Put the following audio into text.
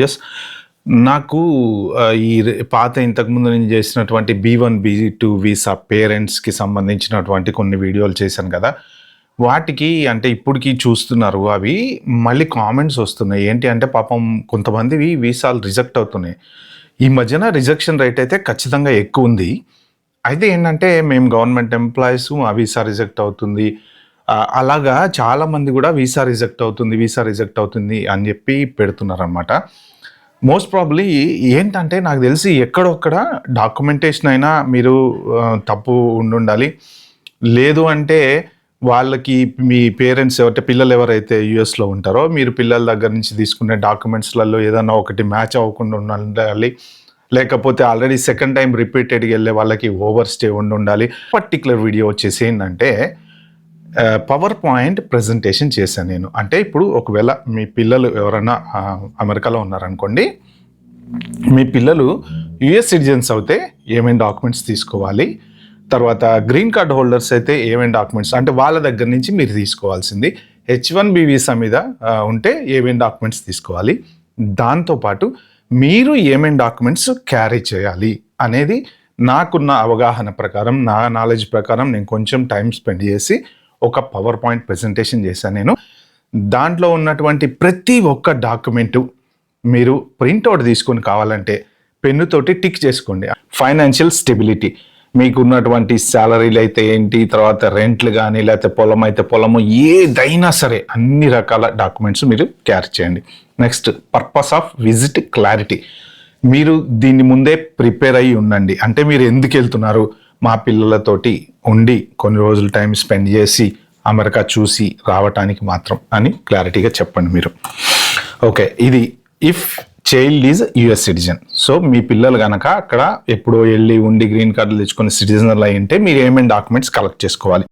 Yes. నాకు ఈ పాత ఇంతకుముందు నేను చేసినటువంటి B1, B2 వీసా పేరెంట్స్‌కి సంబంధించినటువంటి కొన్ని వీడియోలు చేశాను కదా! వాటికి అంటే ఇప్పటికి చూస్తున్నారు అవి మళ్ళీ కామెంట్స్ వస్తున్నాయి. ఏంటి అంటే పాపం కొంతమందివి వీసాలు రిజెక్ట్ అవుతున్నాయి. ఈ మధ్యన రిజెక్షన్ రేట్ అయితే ఖచ్చితంగా ఎక్కువుంది. అయితే ఏంటంటే మేము గవర్నమెంట్ ఎంప్లాయీస్ మా వీసా రిజెక్ట్ అవుతుంది. అలాగా చాలామంది కూడా వీసా రిజెక్ట్ అవుతుంది అని చెప్పి పెడుతున్నారనమాట. మోస్ట్ ప్రాబబ్లీ ఏంటంటే నాకు తెలిసి ఎక్కడొక్కడ డాక్యుమెంటేషన్ అయినా మీరు తప్పు ఉండాలి. లేదు అంటే వాళ్ళకి మీ పేరెంట్స్ పిల్లలు ఎవరైతే యూఎస్లో ఉంటారో మీరు పిల్లల దగ్గర నుంచి తీసుకునే డాక్యుమెంట్స్లలో ఏదైనా ఒకటి మ్యాచ్ అవ్వకుండా ఉండాలి. లేకపోతే ఆల్రెడీ సెకండ్ టైం రిపీటెడ్గా వెళ్ళే వాళ్ళకి ఓవర్ స్టే ఉండాలి. పర్టికులర్ వీడియో వచ్చేసి ఏంటంటే పవర్ పాయింట్ ప్రజెంటేషన్ చేశాను నేను. అంటే ఇప్పుడు ఒకవేళ మీ పిల్లలు ఎవరైనా అమెరికాలో ఉన్నారనుకోండి, మీ పిల్లలు యుఎస్ సిటిజన్స్ అయితే ఏమేమి డాక్యుమెంట్స్ తీసుకోవాలి, తర్వాత గ్రీన్ కార్డ్ హోల్డర్స్ అయితే ఏమేమి డాక్యుమెంట్స్ అంటే వాళ్ళ దగ్గర నుంచి మీరు తీసుకోవాల్సింది, H1B వీసా మీద ఉంటే ఏమేమి డాక్యుమెంట్స్ తీసుకోవాలి, దాంతోపాటు మీరు ఏమేమి డాక్యుమెంట్స్ క్యారీ చేయాలి అనేది నాకున్న అవగాహన ప్రకారం, నా నాలెడ్జ్ ప్రకారం నేను కొంచెం టైం స్పెండ్ చేసి ఒక పవర్ పాయింట్ ప్రెజెంటేషన్ చేశాను నేను. దాంట్లో ఉన్నటువంటి ప్రతి ఒక్క డాక్యుమెంటు మీరు ప్రింట్అవుట్ తీసుకొని కావాలంటే పెన్నుతోటి టిక్ చేసుకోండి. ఫైనాన్షియల్ స్టెబిలిటీ, మీకు ఉన్నటువంటి శాలరీలు అయితే ఏంటి, తర్వాత రెంట్లు కానీ లేకపోతే పొలం అయితే పొలము, ఏదైనా సరే అన్ని రకాల డాక్యుమెంట్స్ మీరు క్యారీ చేయండి. Next purpose of visit clarity, మీరు దీన్ని ముందే ప్రిపేర్ అయ్యి ఉండండి. అంటే మీరు ఎందుకు వెళ్తున్నారు, మా పిల్లలతోటి ఉండి కొన్ని రోజులు టైం స్పెండ్ చేసి అమెరికా చూసి రావటానికి మాత్రం అని క్లారిటీగా చెప్పండి మీరు. ఓకే, ఇది if child is US citizen. So మీ పిల్లలు కనుక అక్కడ ఎప్పుడో వెళ్ళి ఉండి గ్రీన్ కార్డులు తెచ్చుకుని సిటిజన్లు అయి ఉంటే మీరు ఏమేమి డాక్యుమెంట్స్ కలెక్ట్ చేసుకోవాలి.